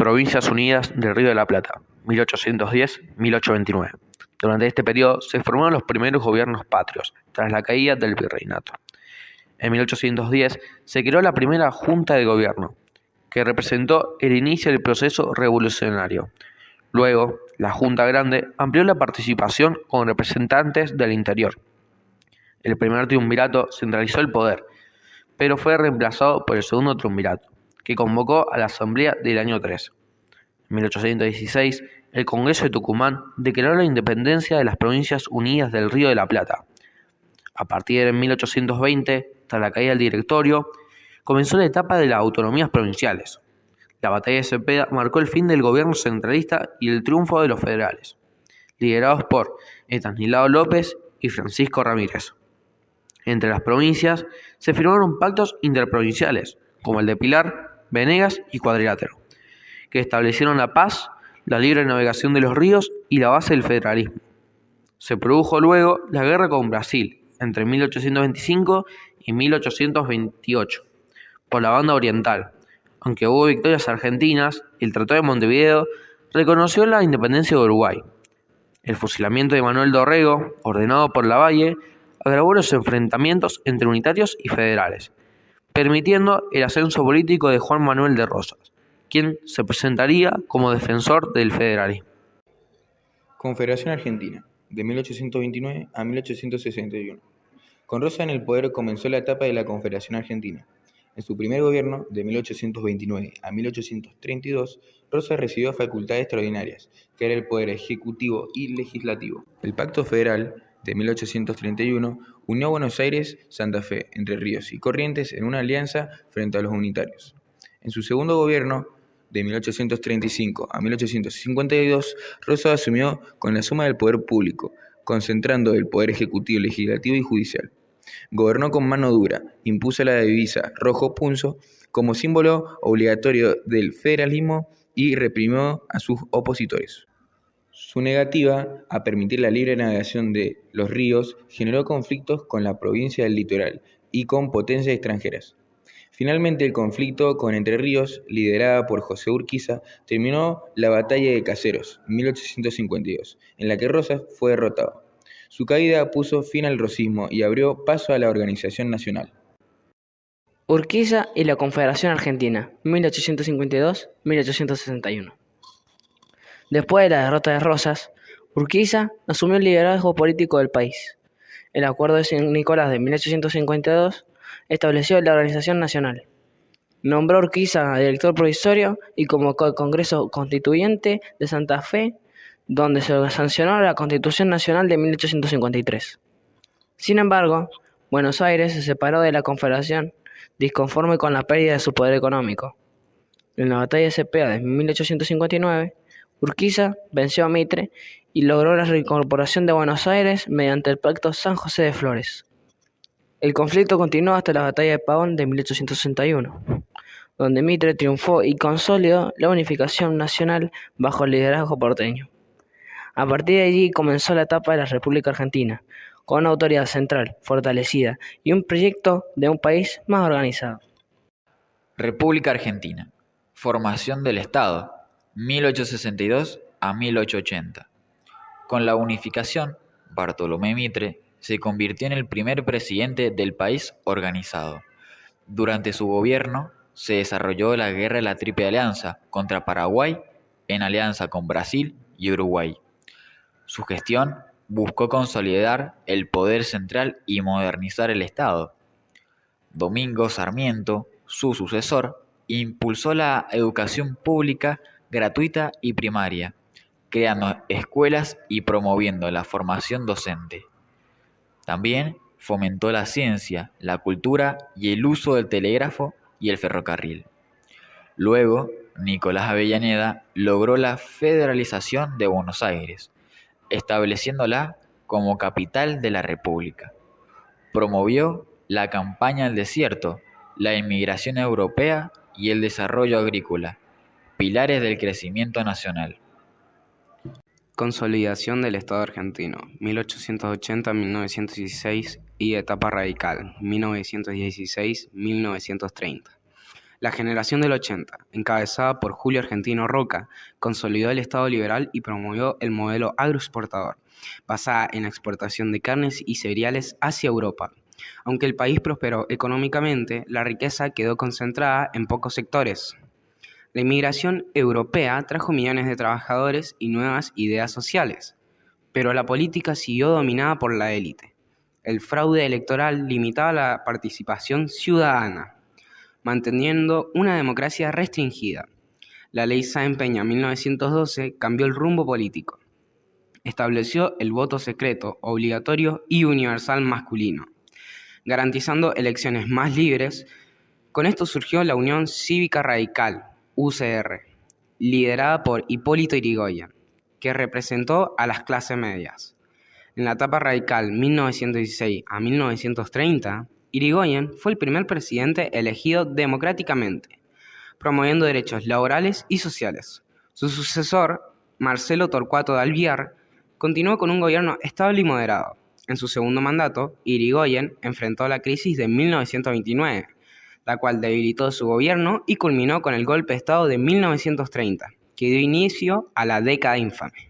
Provincias Unidas del Río de la Plata, 1810-1829. Durante este periodo se formaron los primeros gobiernos patrios, tras la caída del virreinato. En 1810 se creó la primera Junta de Gobierno, que representó el inicio del proceso revolucionario. Luego, la Junta Grande amplió la participación con representantes del interior. El primer triunvirato centralizó el poder, pero fue reemplazado por el segundo triunvirato, que convocó a la Asamblea del año 3. En 1816, el Congreso de Tucumán declaró la independencia de las Provincias Unidas del Río de la Plata. A partir de 1820, tras la caída del Directorio, comenzó la etapa de las autonomías provinciales. La batalla de Cepeda marcó el fin del gobierno centralista y el triunfo de los federales, liderados por Estanislao López y Francisco Ramírez. Entre las provincias se firmaron pactos interprovinciales, como el de Pilar, Venegas y Cuadrilátero, que establecieron la paz, la libre navegación de los ríos y la base del federalismo. Se produjo luego la guerra con Brasil, entre 1825 y 1828, por la banda oriental. Aunque hubo victorias argentinas, el Tratado de Montevideo reconoció la independencia de Uruguay. El fusilamiento de Manuel Dorrego, ordenado por Lavalle, agravó los enfrentamientos entre unitarios y federales, permitiendo el ascenso político de Juan Manuel de Rosas, quien se presentaría como defensor del federalismo. Confederación Argentina, de 1829 a 1861. Con Rosas en el poder comenzó la etapa de la Confederación Argentina. En su primer gobierno, de 1829 a 1832, Rosas recibió facultades extraordinarias, que era el poder ejecutivo y legislativo. El Pacto Federal, de 1831, unió a Buenos Aires, Santa Fe, Entre Ríos y Corrientes en una alianza frente a los unitarios. En su segundo gobierno, de 1835 a 1852, Rosas asumió con la suma del poder público, concentrando el poder ejecutivo, legislativo y judicial. Gobernó con mano dura, impuso la divisa rojo punzo como símbolo obligatorio del federalismo y reprimió a sus opositores. Su negativa a permitir la libre navegación de los ríos generó conflictos con la provincia del Litoral y con potencias extranjeras. Finalmente, el conflicto con Entre Ríos, liderada por José Urquiza, terminó la Batalla de Caseros, 1852, en la que Rosas fue derrotado. Su caída puso fin al rosismo y abrió paso a la organización nacional. Urquiza y la Confederación Argentina, 1852-1861. Después de la derrota de Rosas, Urquiza asumió el liderazgo político del país. El Acuerdo de San Nicolás de 1852 estableció la organización nacional. Nombró a Urquiza director provisorio y convocó el Congreso Constituyente de Santa Fe, donde se sancionó la Constitución Nacional de 1853. Sin embargo, Buenos Aires se separó de la Confederación, disconforme con la pérdida de su poder económico. En la batalla de Cepeda de 1859, Urquiza venció a Mitre y logró la reincorporación de Buenos Aires mediante el Pacto San José de Flores. El conflicto continuó hasta la batalla de Pavón de 1861, donde Mitre triunfó y consolidó la unificación nacional bajo el liderazgo porteño. A partir de allí comenzó la etapa de la República Argentina, con una autoridad central fortalecida y un proyecto de un país más organizado. República Argentina. Formación del Estado, 1862 a 1880. Con la unificación, Bartolomé Mitre se convirtió en el primer presidente del país organizado. Durante su gobierno se desarrolló la Guerra de la Triple Alianza contra Paraguay en alianza con Brasil y Uruguay. Su gestión buscó consolidar el poder central y modernizar el Estado. Domingo Sarmiento, su sucesor, impulsó la educación pública gratuita y primaria, creando escuelas y promoviendo la formación docente. También fomentó la ciencia, la cultura y el uso del telégrafo y el ferrocarril. Luego, Nicolás Avellaneda logró la federalización de Buenos Aires, estableciéndola como capital de la República. Promovió la campaña del desierto, la inmigración europea y el desarrollo agrícola, pilares del crecimiento nacional. Consolidación del Estado argentino, 1880-1916 y etapa radical, 1916-1930. La generación del 80, encabezada por Julio Argentino Roca, consolidó el Estado liberal y promovió el modelo agroexportador, basada en la exportación de carnes y cereales hacia Europa. Aunque el país prosperó económicamente, la riqueza quedó concentrada en pocos sectores. La inmigración europea trajo millones de trabajadores y nuevas ideas sociales, pero la política siguió dominada por la élite. El fraude electoral limitaba la participación ciudadana, manteniendo una democracia restringida. La Ley Sáenz Peña 1912 cambió el rumbo político. Estableció el voto secreto, obligatorio y universal masculino, garantizando elecciones más libres. Con esto surgió la Unión Cívica Radical, UCR, liderada por Hipólito Yrigoyen, que representó a las clases medias. En la etapa radical 1916 a 1930, Yrigoyen fue el primer presidente elegido democráticamente, promoviendo derechos laborales y sociales. Su sucesor, Marcelo Torcuato de Alvear, continuó con un gobierno estable y moderado. En su segundo mandato, Yrigoyen enfrentó la crisis de 1929, la cual debilitó su gobierno y culminó con el golpe de Estado de 1930, que dio inicio a la década infame.